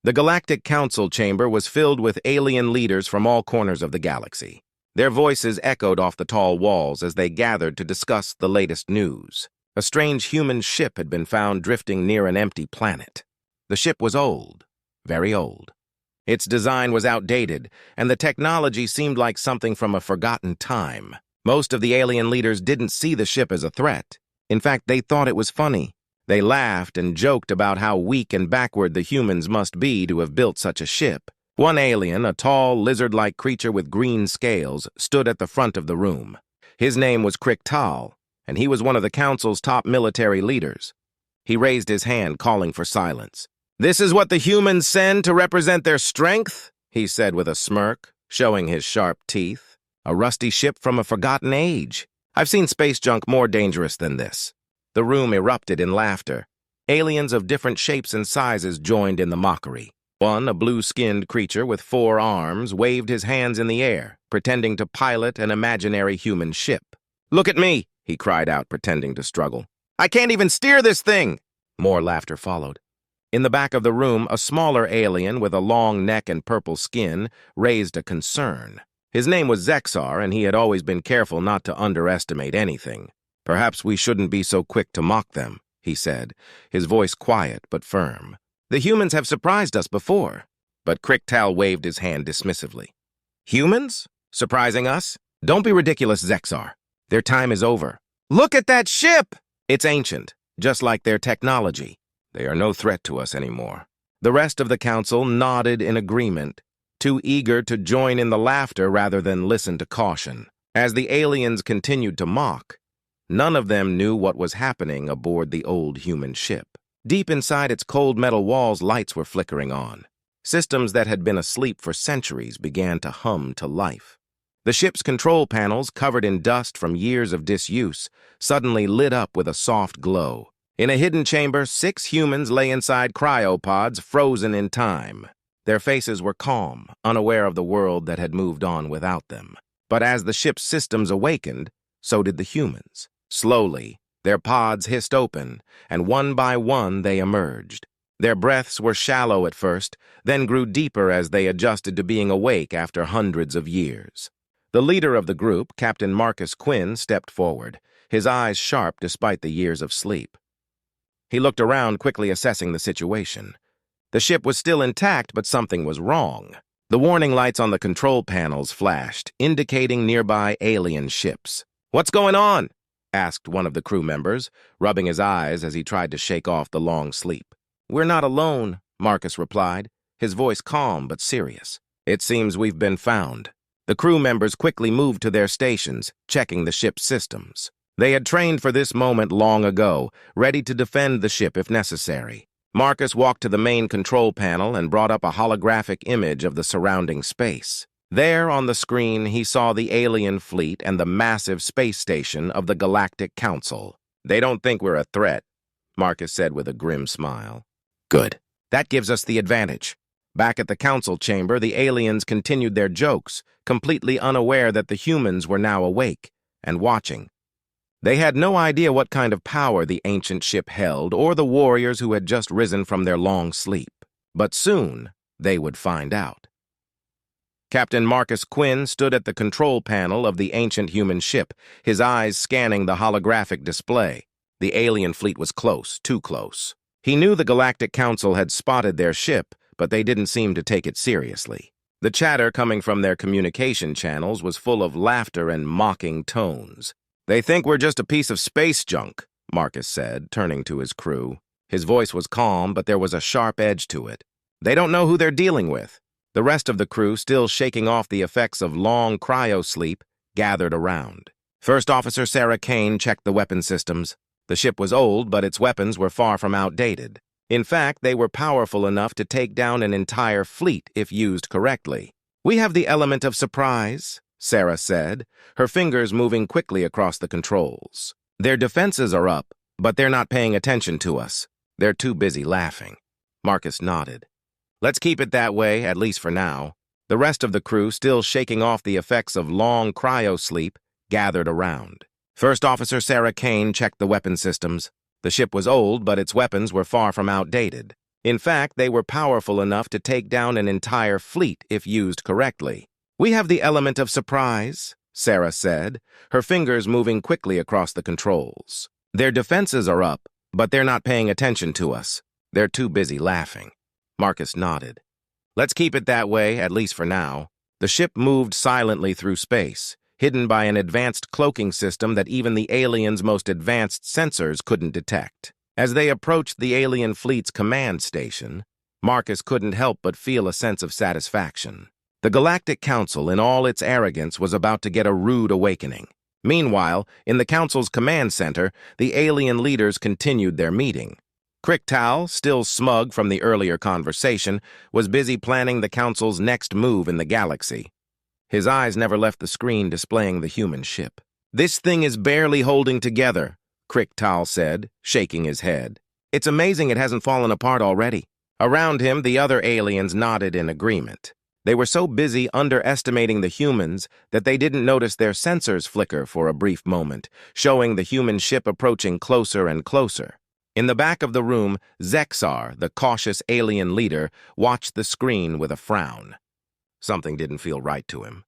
The Galactic Council chamber was filled with alien leaders from all corners of the galaxy. Their voices echoed off the tall walls as they gathered to discuss the latest news. A strange human ship had been found drifting near an empty planet. The ship was old, very old. Its design was outdated, and the technology seemed like something from a forgotten time. Most of the alien leaders didn't see the ship as a threat. In fact, they thought it was funny. They laughed and joked about how weak and backward the humans must be to have built such a ship. One alien, a tall, lizard-like creature with green scales, stood at the front of the room. His name was Kriktal, and he was one of the Council's top military leaders. He raised his hand, calling for silence. "This is what the humans send to represent their strength?" he said with a smirk, showing his sharp teeth. "A rusty ship from a forgotten age. I've seen space junk more dangerous than this." The room erupted in laughter. Aliens of different shapes and sizes joined in the mockery. One, a blue-skinned creature with 4 arms, waved his hands in the air, pretending to pilot an imaginary human ship. "Look at me!" he cried out, pretending to struggle. "I can't even steer this thing!" More laughter followed. In the back of the room, a smaller alien with a long neck and purple skin raised a concern. His name was Zexar, and he had always been careful not to underestimate anything. "Perhaps we shouldn't be so quick to mock them," he said, his voice quiet but firm. "The humans have surprised us before." But Kriktal waved his hand dismissively. "Humans? Surprising us? Don't be ridiculous, Zexar. Their time is over." "Look at that ship!" "It's ancient, just like their technology. They are no threat to us anymore." The rest of the council nodded in agreement, too eager to join in the laughter rather than listen to caution. As the aliens continued to mock, none of them knew what was happening aboard the old human ship. Deep inside its cold metal walls, lights were flickering on. Systems that had been asleep for centuries began to hum to life. The ship's control panels, covered in dust from years of disuse, suddenly lit up with a soft glow. In a hidden chamber, 6 humans lay inside cryopods, frozen in time. Their faces were calm, unaware of the world that had moved on without them. But as the ship's systems awakened, so did the humans. Slowly, their pods hissed open, and one by one they emerged. Their breaths were shallow at first, then grew deeper as they adjusted to being awake after hundreds of years. The leader of the group, Captain Marcus Quinn, stepped forward, his eyes sharp despite the years of sleep. He looked around, quickly assessing the situation. The ship was still intact, but something was wrong. The warning lights on the control panels flashed, indicating nearby alien ships. "What's going on?" asked one of the crew members, rubbing his eyes as he tried to shake off the long sleep. "We're not alone," Marcus replied, his voice calm but serious. "It seems we've been found." The crew members quickly moved to their stations, checking the ship's systems. They had trained for this moment long ago, ready to defend the ship if necessary. Marcus walked to the main control panel and brought up a holographic image of the surrounding space. There on the screen, he saw the alien fleet and the massive space station of the Galactic Council. "They don't think we're a threat," Marcus said with a grim smile. "Good. That gives us the advantage." Back at the council chamber, the aliens continued their jokes, completely unaware that the humans were now awake and watching. They had no idea what kind of power the ancient ship held or the warriors who had just risen from their long sleep. But soon, they would find out. Captain Marcus Quinn stood at the control panel of the ancient human ship, his eyes scanning the holographic display. The alien fleet was close, too close. He knew the Galactic Council had spotted their ship, but they didn't seem to take it seriously. The chatter coming from their communication channels was full of laughter and mocking tones. "They think we're just a piece of space junk," Marcus said, turning to his crew. His voice was calm, but there was a sharp edge to it. "They don't know who they're dealing with." The rest of the crew, still shaking off the effects of long cryo-sleep, gathered around. First Officer Sarah Kane checked the weapon systems. The ship was old, but its weapons were far from outdated. In fact, they were powerful enough to take down an entire fleet if used correctly. "We have the element of surprise," Sarah said, her fingers moving quickly across the controls. "Their defenses are up, but they're not paying attention to us. They're too busy laughing." Marcus nodded. "Let's keep it that way, at least for now." The rest of the crew, still shaking off the effects of long cryo-sleep, gathered around. First Officer Sarah Kane checked the weapon systems. The ship was old, but its weapons were far from outdated. In fact, they were powerful enough to take down an entire fleet if used correctly. "We have the element of surprise," Sarah said, her fingers moving quickly across the controls. "Their defenses are up, but they're not paying attention to us. They're too busy laughing." Marcus nodded. "Let's keep it that way, at least for now." The ship moved silently through space, hidden by an advanced cloaking system that even the aliens' most advanced sensors couldn't detect. As they approached the alien fleet's command station, Marcus couldn't help but feel a sense of satisfaction. The Galactic Council, in all its arrogance, was about to get a rude awakening. Meanwhile, in the Council's command center, the alien leaders continued their meeting. Cricktal, still smug from the earlier conversation, was busy planning the Council's next move in the galaxy. His eyes never left the screen displaying the human ship. "This thing is barely holding together," Cricktal said, shaking his head. "It's amazing it hasn't fallen apart already." Around him, the other aliens nodded in agreement. They were so busy underestimating the humans that they didn't notice their sensors flicker for a brief moment, showing the human ship approaching closer and closer. In the back of the room, Zexar, the cautious alien leader, watched the screen with a frown. Something didn't feel right to him.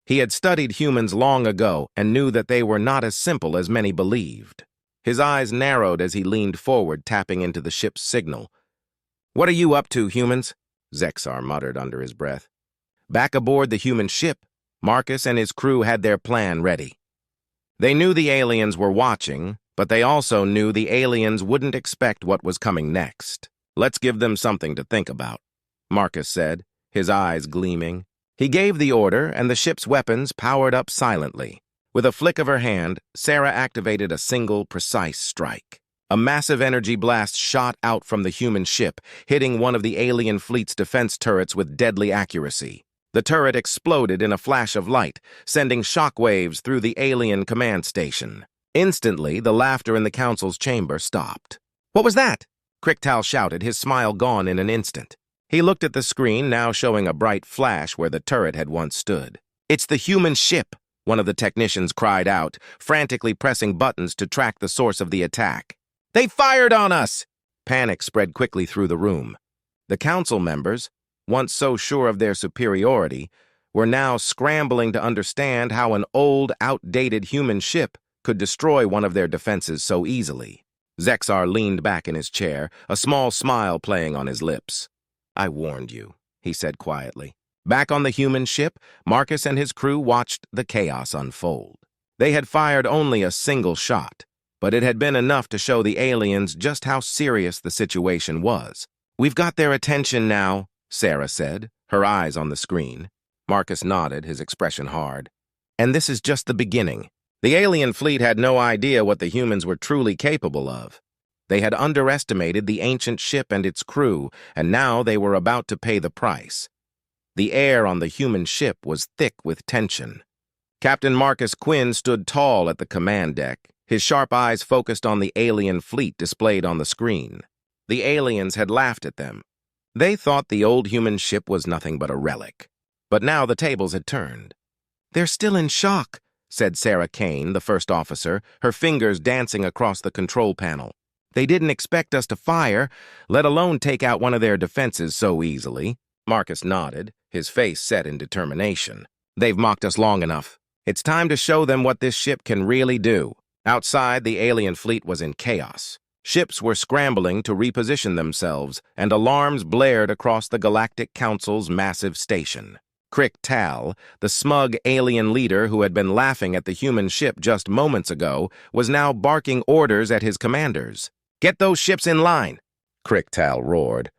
He had studied humans long ago and knew that they were not as simple as many believed. His eyes narrowed as he leaned forward, tapping into the ship's signal. "What are you up to, humans?" Zexar muttered under his breath. Back aboard the human ship, Marcus and his crew had their plan ready. They knew the aliens were watching, but they also knew the aliens wouldn't expect what was coming next. "Let's give them something to think about," Marcus said, his eyes gleaming. He gave the order, and the ship's weapons powered up silently. With a flick of her hand, Sarah activated a single, precise strike. A massive energy blast shot out from the human ship, hitting one of the alien fleet's defense turrets with deadly accuracy. The turret exploded in a flash of light, sending shockwaves through the alien command station. Instantly, the laughter in the council's chamber stopped. "What was that?" Cricktal shouted, his smile gone in an instant. He looked at the screen, now showing a bright flash where the turret had once stood. "It's the human ship," one of the technicians cried out, frantically pressing buttons to track the source of the attack. "They fired on us!" Panic spread quickly through the room. The council members, once so sure of their superiority, were now scrambling to understand how an old, outdated human ship could destroy one of their defenses so easily. Zexar leaned back in his chair, a small smile playing on his lips. "I warned you," he said quietly. Back on the human ship, Marcus and his crew watched the chaos unfold. They had fired only a single shot, but it had been enough to show the aliens just how serious the situation was. "We've got their attention now," Sarah said, her eyes on the screen. Marcus nodded, his expression hard. "And this is just the beginning." The alien fleet had no idea what the humans were truly capable of. They had underestimated the ancient ship and its crew, and now they were about to pay the price. The air on the human ship was thick with tension. Captain Marcus Quinn stood tall at the command deck, his sharp eyes focused on the alien fleet displayed on the screen. The aliens had laughed at them. They thought the old human ship was nothing but a relic. But now the tables had turned. "They're still in shock," said Sarah Kane, the first officer, her fingers dancing across the control panel. "They didn't expect us to fire, let alone take out one of their defenses so easily." Marcus nodded, his face set in determination. "They've mocked us long enough. It's time to show them what this ship can really do." Outside, the alien fleet was in chaos. Ships were scrambling to reposition themselves, and alarms blared across the Galactic Council's massive station. Cricktal, the smug alien leader who had been laughing at the human ship just moments ago, was now barking orders at his commanders. "Get those ships in line!" Cricktal roared.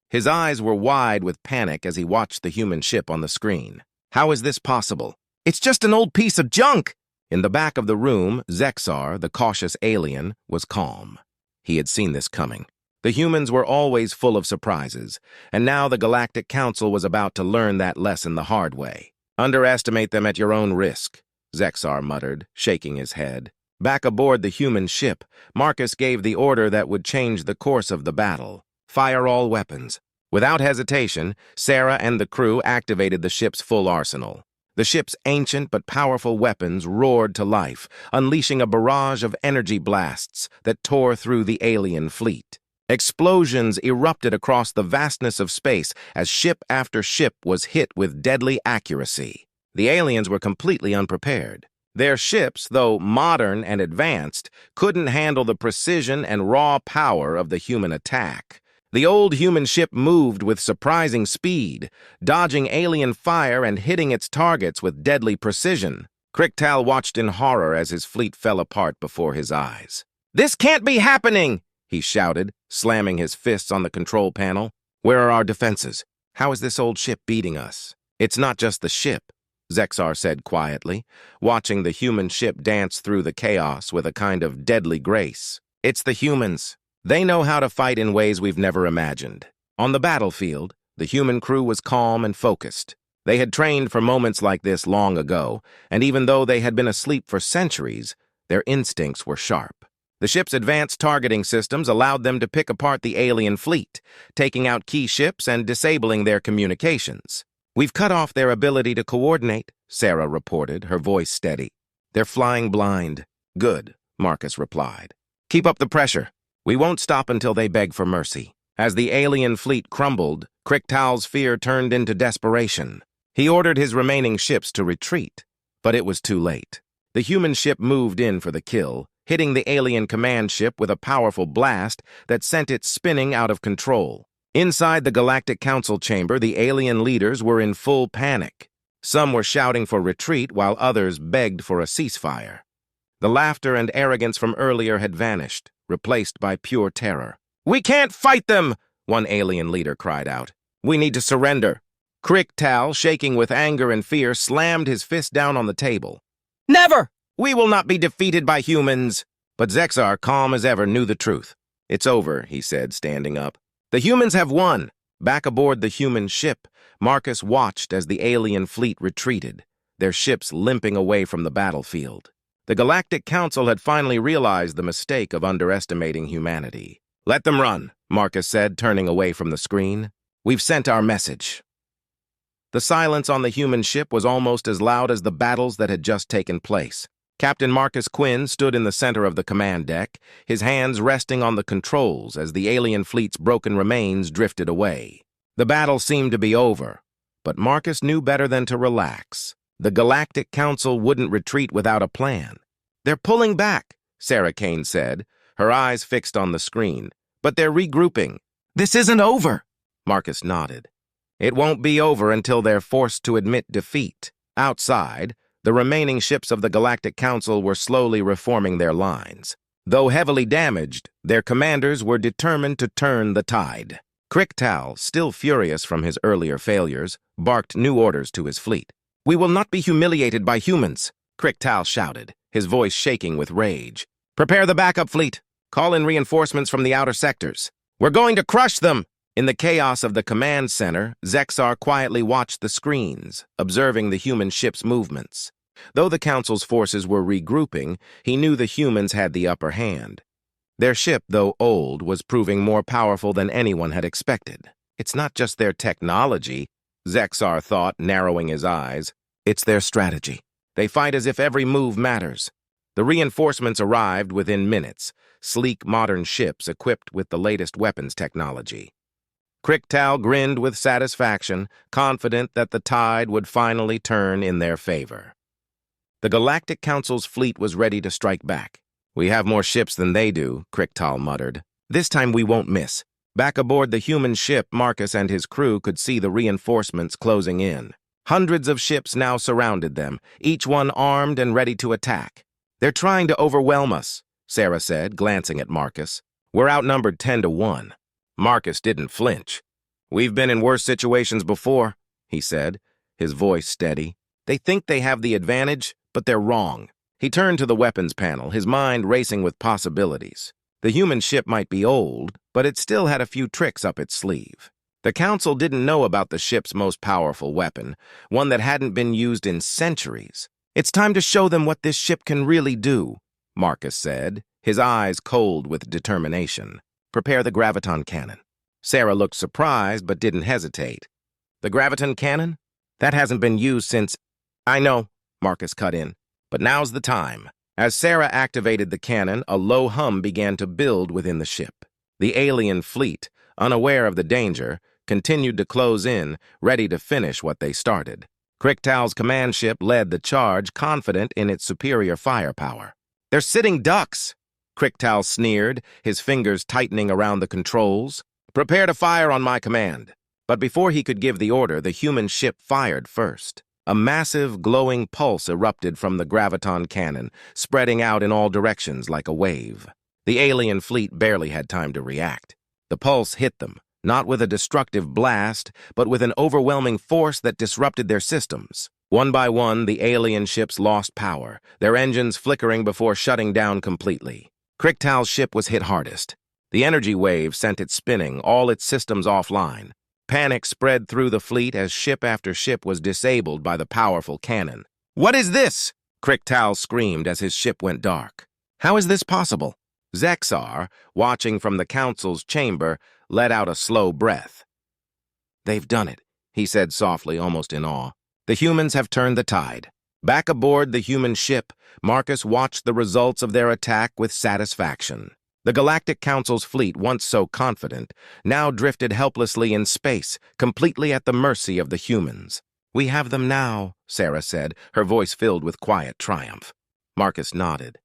His eyes were wide with panic as he watched the human ship on the screen. "How is this possible? It's just an old piece of junk!" In the back of the room, Zexar, the cautious alien, was calm. He had seen this coming. The humans were always full of surprises, and now the Galactic Council was about to learn that lesson the hard way. "Underestimate them at your own risk," Zexar muttered, shaking his head. Back aboard the human ship, Marcus gave the order that would change the course of the battle. "Fire all weapons." Without hesitation, Sarah and the crew activated the ship's full arsenal. The ship's ancient but powerful weapons roared to life, unleashing a barrage of energy blasts that tore through the alien fleet. Explosions erupted across the vastness of space as ship after ship was hit with deadly accuracy. The aliens were completely unprepared. Their ships, though modern and advanced, couldn't handle the precision and raw power of the human attack. The old human ship moved with surprising speed, dodging alien fire and hitting its targets with deadly precision. Cricktal watched in horror as his fleet fell apart before his eyes. "This can't be happening!" he shouted, slamming his fists on the control panel. "Where are our defenses? How is this old ship beating us?" "It's not just the ship," Zexar said quietly, watching the human ship dance through the chaos with a kind of deadly grace. "It's the humans. They know how to fight in ways we've never imagined." On the battlefield, the human crew was calm and focused. They had trained for moments like this long ago, and even though they had been asleep for centuries, their instincts were sharp. The ship's advanced targeting systems allowed them to pick apart the alien fleet, taking out key ships and disabling their communications. "We've cut off their ability to coordinate," Sarah reported, her voice steady. "They're flying blind." "Good," Marcus replied. "Keep up the pressure. We won't stop until they beg for mercy." As the alien fleet crumbled, Cricktal's fear turned into desperation. He ordered his remaining ships to retreat, but it was too late. The human ship moved in for the kill, hitting the alien command ship with a powerful blast that sent it spinning out of control. Inside the Galactic Council chamber, the alien leaders were in full panic. Some were shouting for retreat while others begged for a ceasefire. The laughter and arrogance from earlier had vanished, replaced by pure terror. "We can't fight them!" one alien leader cried out. "We need to surrender." Cricktal, shaking with anger and fear, slammed his fist down on the table. "Never! We will not be defeated by humans." But Zexar, calm as ever, knew the truth. "It's over," he said, standing up. "The humans have won." Back aboard the human ship, Marcus watched as the alien fleet retreated, their ships limping away from the battlefield. The Galactic Council had finally realized the mistake of underestimating humanity. "Let them run," Marcus said, turning away from the screen. "We've sent our message." The silence on the human ship was almost as loud as the battles that had just taken place. Captain Marcus Quinn stood in the center of the command deck, his hands resting on the controls as the alien fleet's broken remains drifted away. The battle seemed to be over, but Marcus knew better than to relax. The Galactic Council wouldn't retreat without a plan. "They're pulling back," Sarah Kane said, her eyes fixed on the screen. "But they're regrouping." "This isn't over," Marcus nodded. "It won't be over until they're forced to admit defeat." Outside, the remaining ships of the Galactic Council were slowly reforming their lines. Though heavily damaged, their commanders were determined to turn the tide. Cricktal, still furious from his earlier failures, barked new orders to his fleet. "We will not be humiliated by humans," Cricktal shouted, his voice shaking with rage. "Prepare the backup fleet. Call in reinforcements from the outer sectors. We're going to crush them!" In the chaos of the command center, Zexar quietly watched the screens, observing the human ship's movements. Though the Council's forces were regrouping, he knew the humans had the upper hand. Their ship, though old, was proving more powerful than anyone had expected. "It's not just their technology," Zexar thought, narrowing his eyes. "It's their strategy. They fight as if every move matters." The reinforcements arrived within minutes, sleek modern ships equipped with the latest weapons technology. Cricktal grinned with satisfaction, confident that the tide would finally turn in their favor. The Galactic Council's fleet was ready to strike back. "We have more ships than they do," Cricktal muttered. "This time we won't miss." Back aboard the human ship, Marcus and his crew could see the reinforcements closing in. Hundreds of ships now surrounded them, each one armed and ready to attack. "They're trying to overwhelm us," Sarah said, glancing at Marcus. "We're outnumbered 10-1. Marcus didn't flinch. "We've been in worse situations before," he said, his voice steady. "They think they have the advantage, but they're wrong." He turned to the weapons panel, his mind racing with possibilities. The human ship might be old, but it still had a few tricks up its sleeve. The Council didn't know about the ship's most powerful weapon, one that hadn't been used in centuries. "It's time to show them what this ship can really do," Marcus said, his eyes cold with determination. "Prepare the graviton cannon." Sarah looked surprised but didn't hesitate. "The graviton cannon? That hasn't been used since—" "I know," Marcus cut in, "but now's the time." As Sarah activated the cannon, a low hum began to build within the ship. The alien fleet, unaware of the danger, continued to close in, ready to finish what they started. Cricktal's command ship led the charge, confident in its superior firepower. "They're sitting ducks," Cricktal sneered, his fingers tightening around the controls. "Prepare to fire on my command." But before he could give the order, the human ship fired first. A massive, glowing pulse erupted from the graviton cannon, spreading out in all directions like a wave. The alien fleet barely had time to react. The pulse hit them, not with a destructive blast, but with an overwhelming force that disrupted their systems. One by one, the alien ships lost power, their engines flickering before shutting down completely. Cricktal's ship was hit hardest. The energy wave sent it spinning, all its systems offline. Panic spread through the fleet as ship after ship was disabled by the powerful cannon. "What is this?" Cricktal screamed as his ship went dark. "How is this possible?" Zexar, watching from the council's chamber, let out a slow breath. "They've done it," he said softly, almost in awe. "The humans have turned the tide." Back aboard the human ship, Marcus watched the results of their attack with satisfaction. The Galactic Council's fleet, once so confident, now drifted helplessly in space, completely at the mercy of the humans. "We have them now," Sarah said, her voice filled with quiet triumph. Marcus nodded.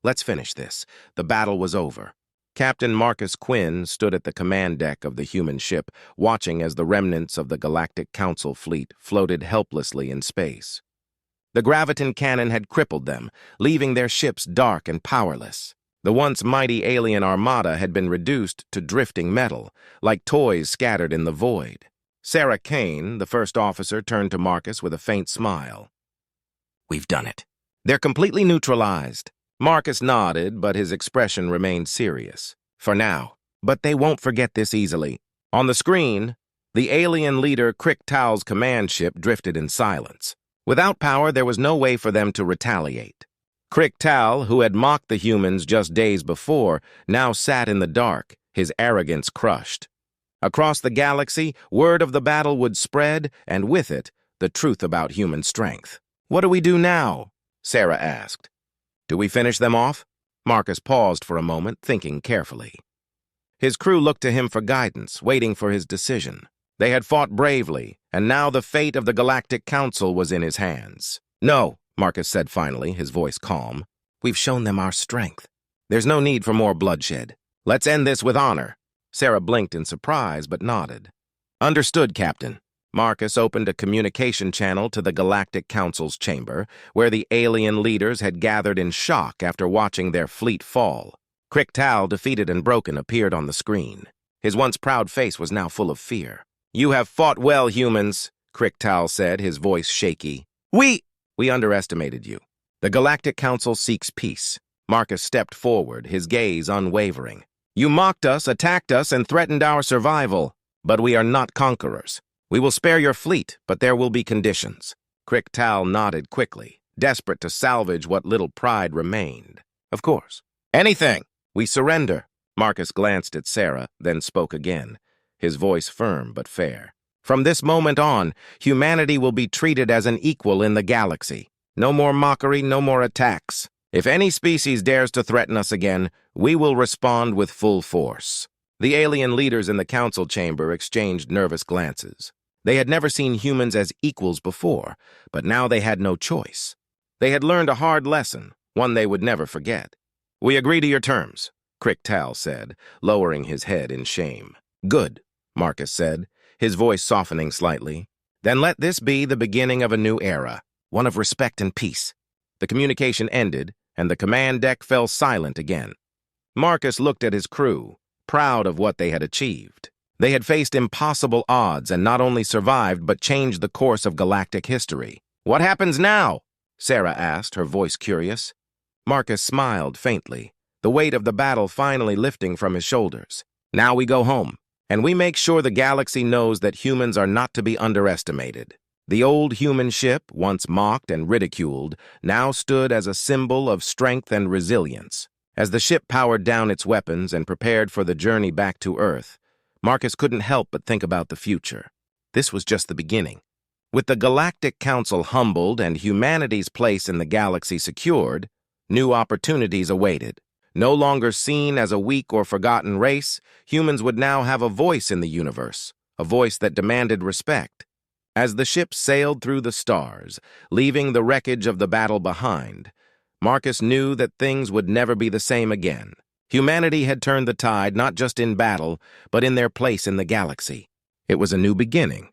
"Let's finish this." The battle was over. Captain Marcus Quinn stood at the command deck of the human ship, watching as the remnants of the Galactic Council fleet floated helplessly in space. The graviton cannon had crippled them, leaving their ships dark and powerless. The once mighty alien armada had been reduced to drifting metal, like toys scattered in the void. Sarah Kane, the first officer, turned to Marcus with a faint smile. "We've done it. They're completely neutralized." Marcus nodded, but his expression remained serious. "For now. But they won't forget this easily." On the screen, the alien leader Cricktal's command ship drifted in silence. Without power, there was no way for them to retaliate. Cricktal, who had mocked the humans just days before, now sat in the dark, his arrogance crushed. Across the galaxy, word of the battle would spread, and with it, the truth about human strength. "What do we do now?" Sarah asked. "Do we finish them off?" Marcus paused for a moment, thinking carefully. His crew looked to him for guidance, waiting for his decision. They had fought bravely, and now the fate of the Galactic Council was in his hands. "No," Marcus said finally, his voice calm. "We've shown them our strength. There's no need for more bloodshed. Let's end this with honor." Sarah blinked in surprise, but nodded. "Understood, Captain." Marcus opened a communication channel to the Galactic Council's chamber, where the alien leaders had gathered in shock after watching their fleet fall. Cricktal, defeated and broken, appeared on the screen. His once proud face was now full of fear. "You have fought well, humans," Cricktal said, his voice shaky. We underestimated you. The Galactic Council seeks peace." Marcus stepped forward, his gaze unwavering. "You mocked us, attacked us, and threatened our survival. But we are not conquerors. We will spare your fleet, but there will be conditions." Cricktal nodded quickly, desperate to salvage what little pride remained. "Of course. Anything. We surrender." Marcus glanced at Sarah, then spoke again, his voice firm but fair. "From this moment on, humanity will be treated as an equal in the galaxy. No more mockery, no more attacks. If any species dares to threaten us again, we will respond with full force." The alien leaders in the council chamber exchanged nervous glances. They had never seen humans as equals before, but now they had no choice. They had learned a hard lesson, one they would never forget. "We agree to your terms," Cricktal said, lowering his head in shame. "Good," Marcus said, his voice softening slightly. "Then let this be the beginning of a new era, one of respect and peace." The communication ended, and the command deck fell silent again. Marcus looked at his crew, proud of what they had achieved. They had faced impossible odds and not only survived but changed the course of galactic history. "What happens now?" Sarah asked, her voice curious. Marcus smiled faintly, the weight of the battle finally lifting from his shoulders. "Now we go home, and we make sure the galaxy knows that humans are not to be underestimated." The old human ship, once mocked and ridiculed, now stood as a symbol of strength and resilience. As the ship powered down its weapons and prepared for the journey back to Earth, Marcus couldn't help but think about the future. This was just the beginning. With the Galactic Council humbled and humanity's place in the galaxy secured, new opportunities awaited. No longer seen as a weak or forgotten race, humans would now have a voice in the universe, a voice that demanded respect. As the ship sailed through the stars, leaving the wreckage of the battle behind, Marcus knew that things would never be the same again. Humanity had turned the tide not just in battle, but in their place in the galaxy. It was a new beginning,